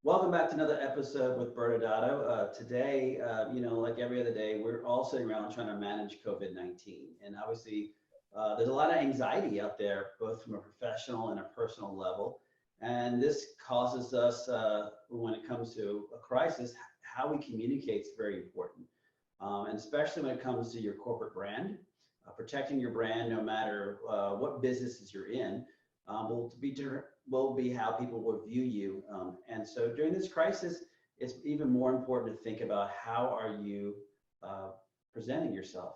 Welcome back to another episode with ByrdAdatto. Today, like every other day, we're all sitting around trying to manage COVID-19. And obviously, there's a lot of anxiety out there, both from a professional and a personal level. And this causes us, when it comes to a crisis, how we communicate is very important. And especially when it comes to your corporate brand, protecting your brand no matter what businesses you're in will be how people will view you. And so during this crisis, it's even more important to think about how are you presenting yourself.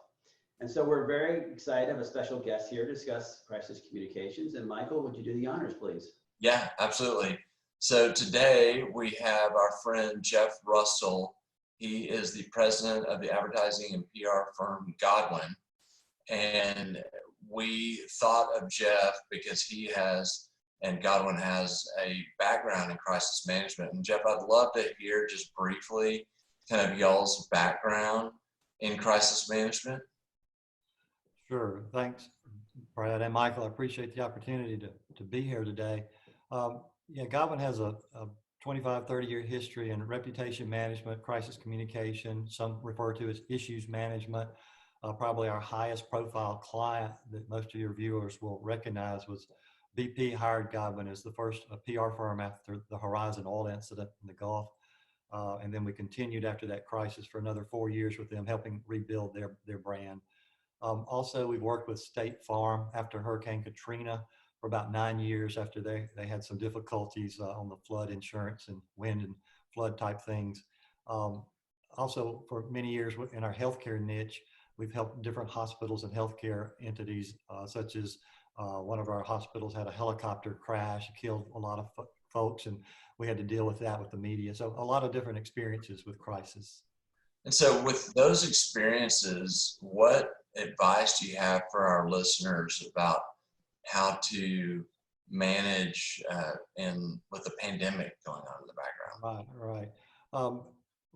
And so we're very excited to have a special guest here to discuss crisis communications. And Michael, would you do the honors, please? Yeah, absolutely. So today we have our friend Jeff Russell. He is the president of the advertising and PR firm Godwin. And we thought of Jeff because he has, and Godwin has, a background in crisis management. And Jeff, I'd love to hear just briefly kind of y'all's background in crisis management. Sure. Thanks, Brad and Michael. I appreciate the opportunity to be here today. Godwin has a 25, 30-year history in reputation management, crisis communication, some refer to as issues management. Probably our highest profile client that most of your viewers will recognize was BP hired Godwin as the first PR firm after the Horizon oil incident in the Gulf. And then we continued after that crisis for another 4 years with them, helping rebuild their brand. Also, we've worked with State Farm after Hurricane Katrina for about 9 years after they had some difficulties on the flood insurance and wind and flood type things. Also, for many years in our healthcare niche, we've helped different hospitals and healthcare entities, such as one of our hospitals had a helicopter crash, killed a lot of folks, and we had to deal with that with the media. So a lot of different experiences with crisis. And so with those experiences, what advice do you have for our listeners about how to manage with the pandemic going on in the background? Right.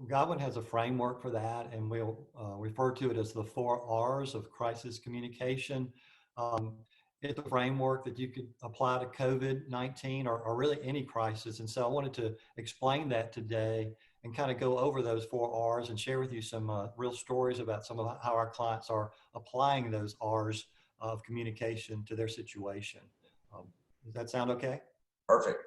Godwin has a framework for that, and we'll refer to it as the 4 R's of crisis communication. It's a framework that you could apply to COVID-19 or really any crisis. And so I wanted to explain that today and kind of go over those 4 R's and share with you some real stories about some of how our clients are applying those R's of communication to their situation. Does that sound okay? Perfect.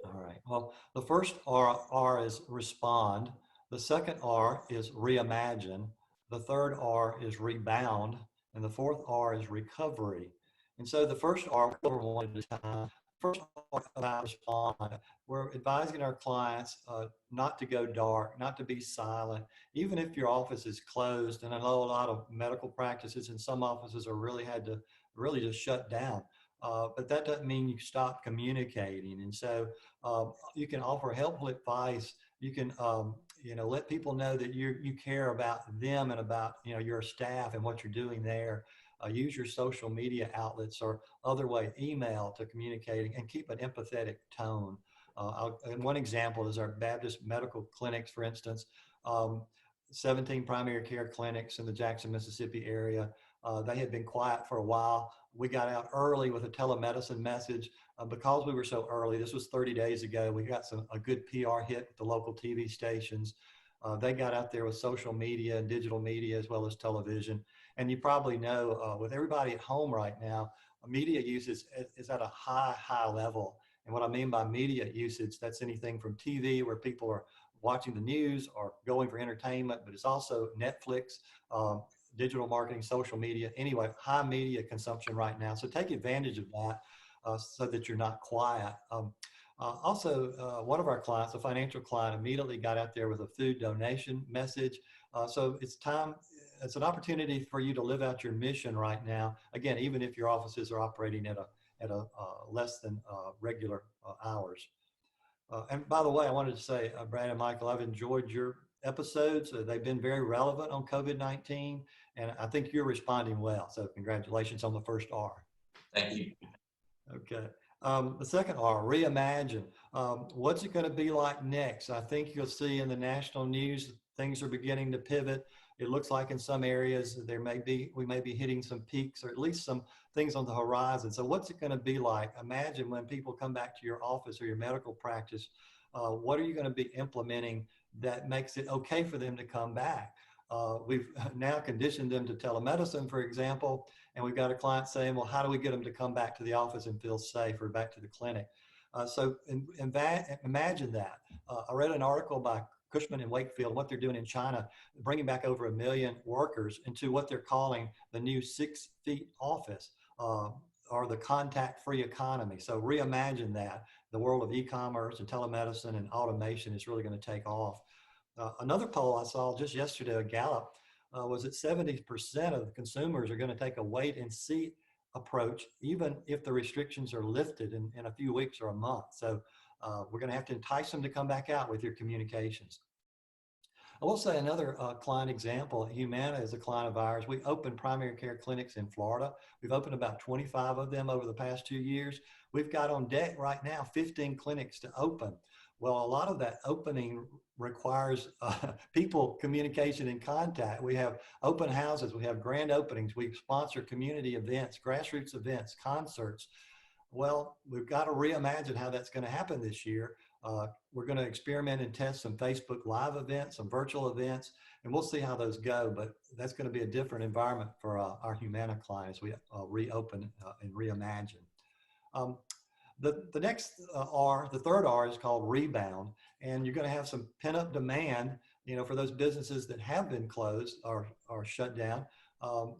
All right. Well, the first R is respond. The second R is reimagine. The third R is rebound. And the fourth R is recovery. And so the first R, we'll cover one at a time. First R about respond. We're advising our clients not to go dark, not to be silent, even if your office is closed. And I know a lot of medical practices and some offices are really had to just shut down. But that doesn't mean you stop communicating. And so you can offer helpful advice. You can, let people know that you care about them and about, your staff and what you're doing there. Use your social media outlets or other way, email to communicating, and keep an empathetic tone. And one example is our Baptist medical clinics, for instance, 17 primary care clinics in the Jackson, Mississippi area. They had been quiet for a while. We got out early with a telemedicine message because we were so early. This was 30 days ago. We got a good PR hit with the local TV stations. They got out there with social media and digital media as well as television. And you probably know with everybody at home right now, media usage is at a high level. And what I mean by media usage, that's anything from TV where people are watching the news or going for entertainment, but it's also Netflix, digital marketing, social media. Anyway, high media consumption right now. So take advantage of that so that you're not quiet. Also, one of our clients, a financial client, immediately got out there with a food donation message. So it's an opportunity for you to live out your mission right now. Again, even if your offices are operating at a less than regular hours. And by the way, I wanted to say, Brad and Michael, I've enjoyed your episodes. They've been very relevant on COVID-19, and I think you're responding well. So congratulations on the first R. Thank you. Okay. The second R, reimagine. What's it going to be like next? I think you'll see in the national news, things are beginning to pivot. It looks like in some areas we may be hitting some peaks or at least some things on the horizon. So what's it going to be like? Imagine when people come back to your office or your medical practice, what are you going to be implementing that makes it okay for them to come back? We've now conditioned them to telemedicine, for example, and we've got a client saying, well, how do we get them to come back to the office and feel safe, or back to the clinic? Imagine that. I read an article by Cushman and Wakefield, what they're doing in China, bringing back over 1 million workers into what they're calling the new 6 feet office, or the contact-free economy. So reimagine that. The world of e-commerce and telemedicine and automation is really going to take off. Another poll I saw just yesterday, a Gallup, was that 70% of the consumers are going to take a wait and see approach, even if the restrictions are lifted in a few weeks or a month. So we're going to have to entice them to come back out with your communications. I will say another client example. Humana is a client of ours. We opened primary care clinics in Florida. We've opened about 25 of them over the past 2 years. We've got on deck right now 15 clinics to open. Well, a lot of that opening requires people communication and contact. We have open houses, we have grand openings, we sponsor community events, grassroots events, concerts. Well, we've got to reimagine how that's going to happen this year. We're going to experiment and test some Facebook Live events, some virtual events, and we'll see how those go. But that's going to be a different environment for our Humana clients. We reopen and reimagine. The next R, the third R, is called rebound, and you're going to have some pent-up demand, for those businesses that have been closed or shut down,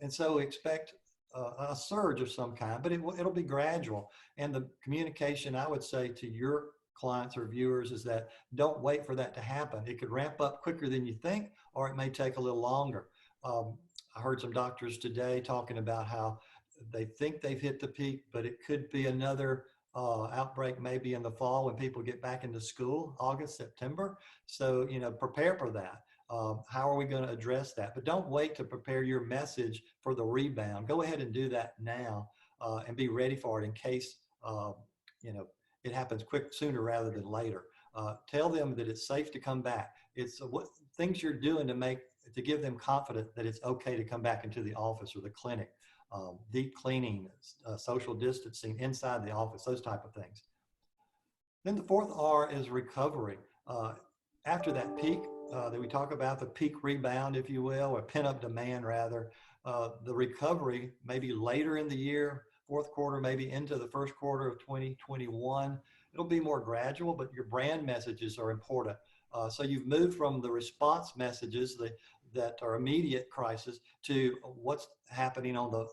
and so expect a surge of some kind, but it'll be gradual. And the communication I would say to your clients or viewers is that don't wait for that to happen. It could ramp up quicker than you think, or it may take a little longer. I heard some doctors today talking about how they think they've hit the peak, but it could be another outbreak maybe in the fall when people get back into school, August, September. So, prepare for that. How are we going to address that? But don't wait to prepare your message for the rebound. Go ahead and do that now and be ready for it in case, it happens sooner rather than later. Tell them that it's safe to come back. It's what things you're doing to give them confidence that it's okay to come back into the office or the clinic. Deep cleaning, social distancing inside the office, those type of things. Then the fourth R is recovery. After that peak that we talk about, the peak rebound, if you will, or pent-up demand rather, the recovery maybe later in the year, fourth quarter, maybe into the first quarter of 2021. It'll be more gradual, but your brand messages are important. So you've moved from the response messages that are immediate crisis to what's happening on the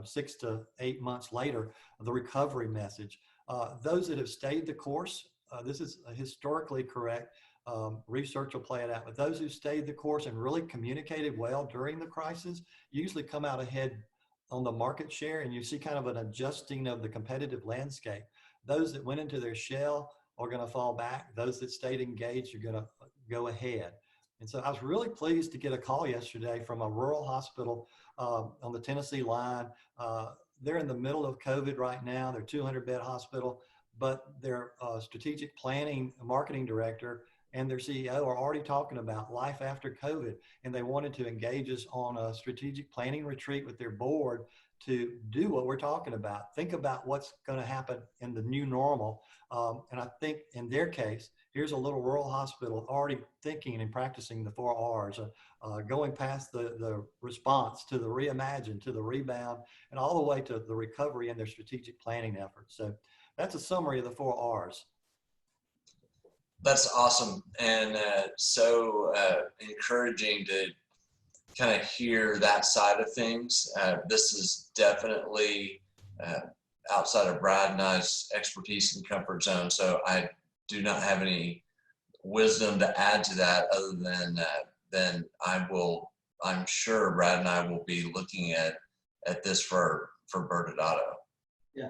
6 to 8 months later, the recovery message. Those that have stayed the course, this is historically correct. Research will play it out, but those who stayed the course and really communicated well during the crisis usually come out ahead on the market share, and you see kind of an adjusting of the competitive landscape. Those that went into their shell are going to fall back. Those that stayed engaged are going to go ahead. And so I was really pleased to get a call yesterday from a rural hospital on the Tennessee line. They're in the middle of COVID right now. They're a 200-bed hospital, but their strategic planning marketing director and their CEO are already talking about life after COVID, and they wanted to engage us on a strategic planning retreat with their board to do what we're talking about. Think about what's going to happen in the new normal. And I think in their case, here's a little rural hospital already thinking and practicing the 4 R's, going past the response to the reimagine, to the rebound, and all the way to the recovery and their strategic planning efforts. So that's a summary of the 4 R's. That's awesome, and so encouraging to kind of hear that side of things. This is definitely outside of Brad and I's expertise and comfort zone, so I do not have any wisdom to add to that other than I'm sure Brad and I will be looking at this for ByrdAdatto. Yeah.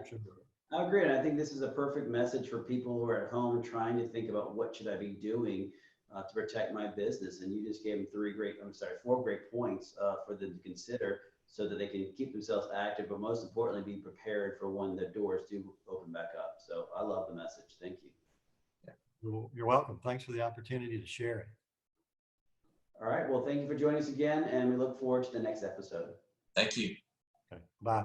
I agree, and I think this is a perfect message for people who are at home trying to think about what should I be doing to protect my business. And you just gave them 4 great points for them to consider so that they can keep themselves active, but most importantly, be prepared for when the doors do open back up. So I love the message. Thank you. Yeah. You're welcome. Thanks for the opportunity to share it. All right. Well, thank you for joining us again, and we look forward to the next episode. Thank you. Okay. Bye.